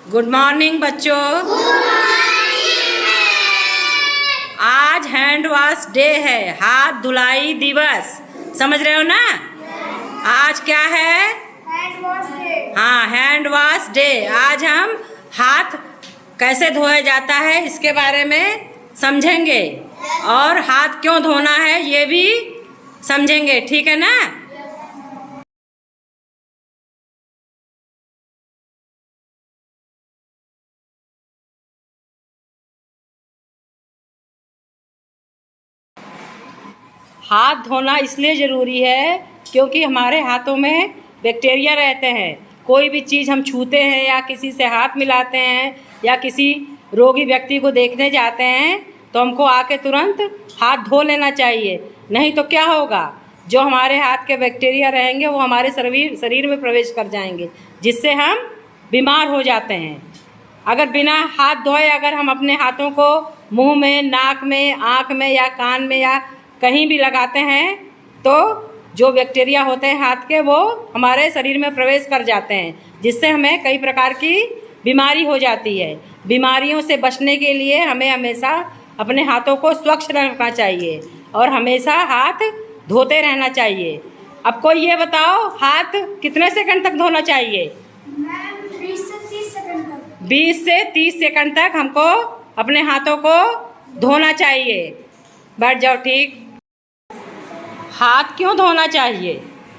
Good morning बच्चों। आज hand wash day है, हाथ धुलाई दिवस। समझ रहे हो ना? आज क्या है? Hand wash day. हाँ, हैंड वॉश डे। आज हम हाथ कैसे धोया जाता है इसके बारे में समझेंगे और हाथ क्यों धोना है ये भी समझेंगे। ठीक है ना? हाथ धोना इसलिए ज़रूरी है क्योंकि हमारे हाथों में बैक्टीरिया रहते हैं। कोई भी चीज़ हम छूते हैं या किसी से हाथ मिलाते हैं या किसी रोगी व्यक्ति को देखने जाते हैं तो हमको आके तुरंत हाथ धो लेना चाहिए। नहीं तो क्या होगा, जो हमारे हाथ के बैक्टीरिया रहेंगे वो हमारे शरीर में प्रवेश कर जाएंगे, जिससे हम बीमार हो जाते हैं। अगर बिना हाथ धोए अगर हम अपने हाथों को मुंह में, नाक में, आँख में या कान में या कहीं भी लगाते हैं तो जो बैक्टीरिया होते हैं हाथ के वो हमारे शरीर में प्रवेश कर जाते हैं, जिससे हमें कई प्रकार की बीमारी हो जाती है। बीमारियों से बचने के लिए हमें हमेशा अपने हाथों को स्वच्छ रखना चाहिए और हमेशा हाथ धोते रहना चाहिए। अब कोई ये बताओ, हाथ कितने सेकंड तक धोना चाहिए? 20 से 30 सेकंड तक। 20 से 30 सेकंड तक हमको अपने हाथों को धोना चाहिए। बैठ जाओ। ठीक। हाथ क्यों धोना चाहिए?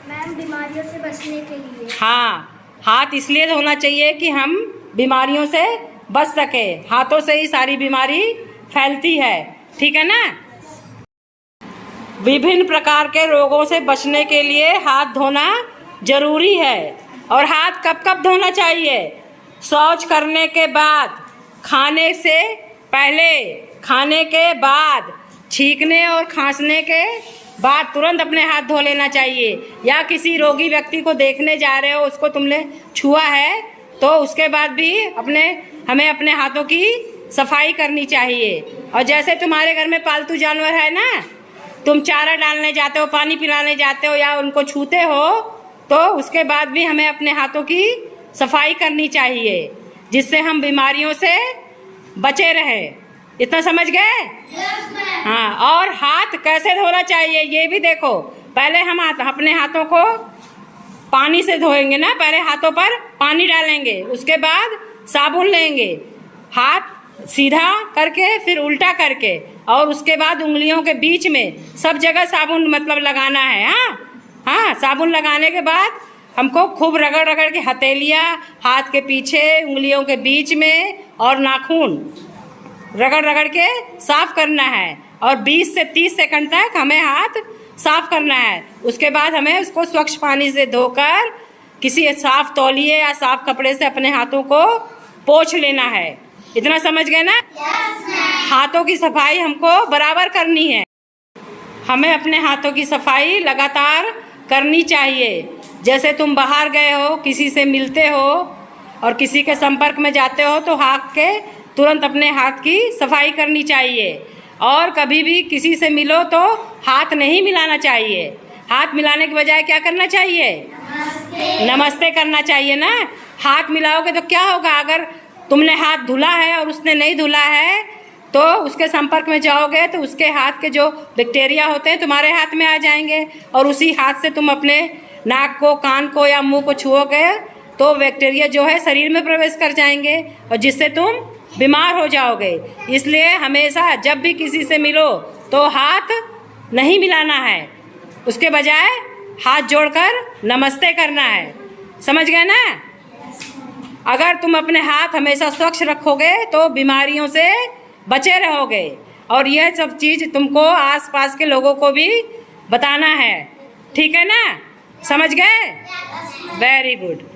मैम, बीमारियों से बचने के लिए। हाँ, हाथ इसलिए धोना चाहिए कि हम बीमारियों से बच सके। हाथों से ही सारी बीमारी फैलती है। ठीक है ना? विभिन्न प्रकार के रोगों से बचने के लिए हाथ धोना जरूरी है। और हाथ कब कब धोना चाहिए? शौच करने के बाद, खाने से पहले, खाने के बाद, छींकने और खांसने के बाद तुरंत अपने हाथ धो लेना चाहिए। या किसी रोगी व्यक्ति को देखने जा रहे हो, उसको तुमने छुआ है तो उसके बाद भी हमें अपने हाथों की सफाई करनी चाहिए। और जैसे तुम्हारे घर में पालतू जानवर है ना, तुम चारा डालने जाते हो, पानी पिलाने जाते हो या उनको छूते हो तो उसके बाद भी हमें अपने हाथों की सफाई करनी चाहिए, जिससे हम बीमारियों से बचे रहें। इतना समझ गए? हाँ। और हाथ कैसे धोना चाहिए ये भी देखो। पहले हम अपने हाथों को पानी से धोएंगे ना, पहले हाथों पर पानी डालेंगे, उसके बाद साबुन लेंगे, हाथ सीधा करके फिर उल्टा करके, और उसके बाद उंगलियों के बीच में सब जगह साबुन लगाना है। हाँ, साबुन लगाने के बाद हमको खूब रगड़ रगड़ के हथेलियाँ, हाथ के पीछे, उंगलियों के बीच में और नाखून रगड़ रगड़ के साफ करना है। और 20 से 30 सेकंड तक हमें हाथ साफ करना है। उसके बाद हमें उसको स्वच्छ पानी से धोकर किसी साफ तौलिए या साफ कपड़े से अपने हाथों को पोंछ लेना है। इतना समझ गए ना? हाथों की सफाई हमको बराबर करनी है। हमें अपने हाथों की सफाई लगातार करनी चाहिए। जैसे तुम बाहर गए हो, किसी से मिलते हो और किसी के संपर्क में जाते हो तो हाथ के तुरंत अपने हाथ की सफाई करनी चाहिए। और कभी भी किसी से मिलो तो हाथ नहीं मिलाना चाहिए। हाथ मिलाने के बजाय क्या करना चाहिए? नमस्ते करना चाहिए ना। हाथ मिलाओगे तो क्या होगा, अगर तुमने हाथ धुला है और उसने नहीं धुला है तो उसके संपर्क में जाओगे तो उसके हाथ के जो बैक्टीरिया होते हैं तुम्हारे हाथ में आ जाएंगे और उसी हाथ से तुम अपने नाक को, कान को या मुंह को छुओगे तो बैक्टीरिया जो है शरीर में प्रवेश कर जाएंगे और जिससे तुम बीमार हो जाओगे। इसलिए हमेशा जब भी किसी से मिलो तो हाथ नहीं मिलाना है, उसके बजाय हाथ जोड़कर नमस्ते करना है। समझ गए ना? अगर तुम अपने हाथ हमेशा स्वच्छ रखोगे तो बीमारियों से बचे रहोगे। और यह सब चीज़ तुमको आसपास के लोगों को भी बताना है। ठीक है ना? समझ गए? Very good.